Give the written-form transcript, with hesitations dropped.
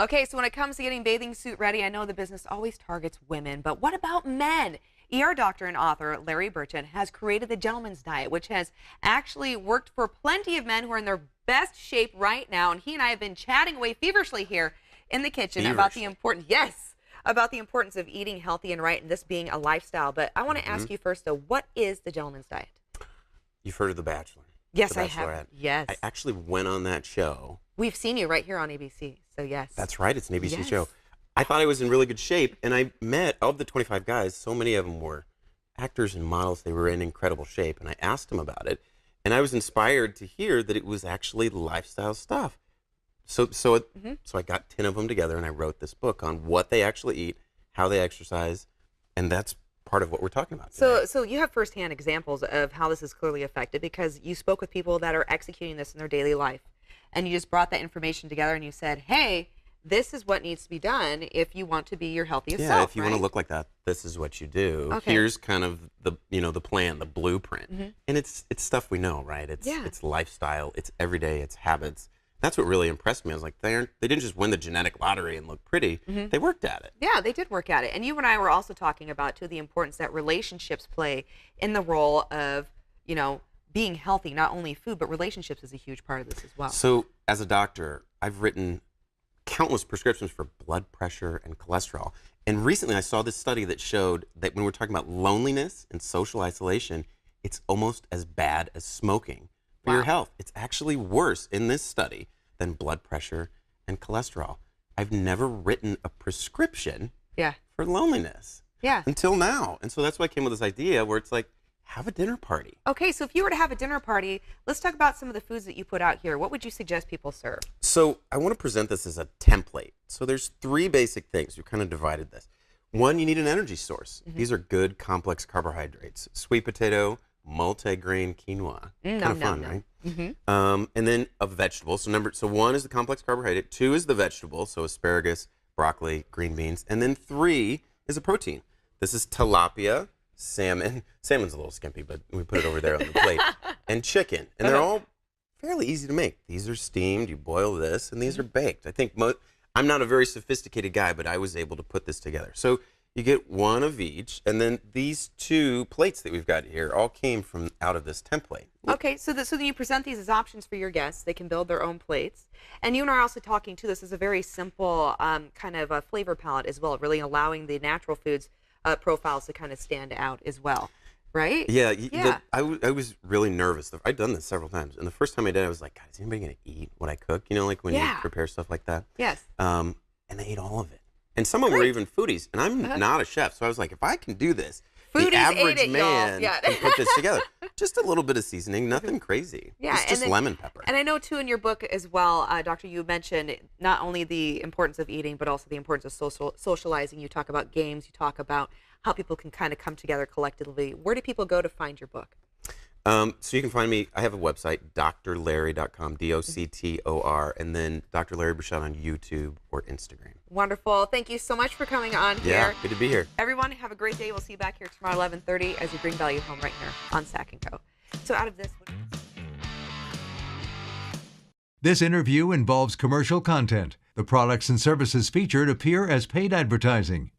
Okay, so when it comes to getting bathing suit ready, I know the business always targets women, but what about men? ER doctor and author Larry Burchett has created the gentleman's diet, which has actually worked for plenty of men who are in their best shape right now. And he and I have been chatting away feverishly here in the kitchen about the importance, yes, about the importance of eating healthy and right, and this being a lifestyle. But I want to ask you first, though, what is the gentleman's diet? You've heard of The Bachelor? Yes, The I have. Bachelorette? Yes. I actually went on that show. We've seen you right here on ABC, so yes. That's right, it's an ABC Yes. show. I thought I was in really good shape, and I met, of the 25 guys, so many of them were actors and models. They were in incredible shape, and I asked them about it, and I was inspired to hear that it was actually lifestyle stuff. So I got 10 of them together, and I wrote this book on what they actually eat, how they exercise, and that's part of what we're talking about today. So you have firsthand examples of how this is clearly affected because you spoke with people that are executing this in their daily life, and you just brought that information together and you said, hey, this is what needs to be done if you want to be your healthiest self. Yeah, if you right? want to look like that, this is what you do. Okay. Here's kind of the plan, the blueprint. And it's stuff we know, right? It's lifestyle, it's everyday, it's habits. That's what really impressed me. I was like, they didn't just win the genetic lottery and look pretty. They worked at it. Yeah, they did work at it. And you and I were also talking about, too, the importance that relationships play in the role of, being healthy. Not only food, but relationships is a huge part of this as well. So as a doctor, I've written countless prescriptions for blood pressure and cholesterol. And recently I saw this study that showed that when we're talking about loneliness and social isolation, it's almost as bad as smoking for your health. It's actually worse in this study than blood pressure and cholesterol. I've never written a prescription for loneliness until now. And so that's why I came with this idea where it's like, have a dinner party. Okay, so if you were to have a dinner party, let's talk about some of the foods that you put out here. What would you suggest people serve? So I want to present this as a template. So there's three basic things. We've kind of divided this. One, you need an energy source. These are good, complex carbohydrates. Sweet potato, multi-grain quinoa. Kind of fun, right? And then a vegetable. So one is the complex carbohydrate. Two is the vegetable, so asparagus, broccoli, green beans. And then three is a protein. This is tilapia, salmon. Salmon's a little skimpy, but we put it over there on the plate. And chicken. And they're all fairly easy to make. These are steamed. You boil this, and these are baked. I think I'm not a very sophisticated guy, but I was able to put this together. So you get one of each, and then these two plates that we've got here all came from out of this template. Okay, so then you present these as options for your guests. They can build their own plates. And you and I are also talking, too, this is a very simple kind of a flavor palette as well, really allowing the natural foods profiles to kind of stand out as well, right? Yeah. I was really nervous. I'd done this several times. And the first time I did it, I was like, God, is anybody going to eat what I cook? Like when you prepare stuff like that? Yes. And they ate all of it. And some of them were even foodies. And I'm not a chef. So I was like, if I can do this, Foodies the average ate it, man y'all. can put this together. Just a little bit of seasoning, nothing crazy. Yeah, Just lemon pepper. And I know, too, in your book as well, Doctor, you mentioned not only the importance of eating, but also the importance of socializing. You talk about games. You talk about how people can kind of come together collectively. Where do people go to find your book? So you can find me, I have a website, drlarry.com, D-O-C-T-O-R, and then Dr. Larry Burchett on YouTube or Instagram. Wonderful. Thank you so much for coming on here. Yeah, good to be here. Everyone, have a great day. We'll see you back here tomorrow, 11:30, as we bring value home right here on Sack & Co. So out of this... This interview involves commercial content. The products and services featured appear as paid advertising.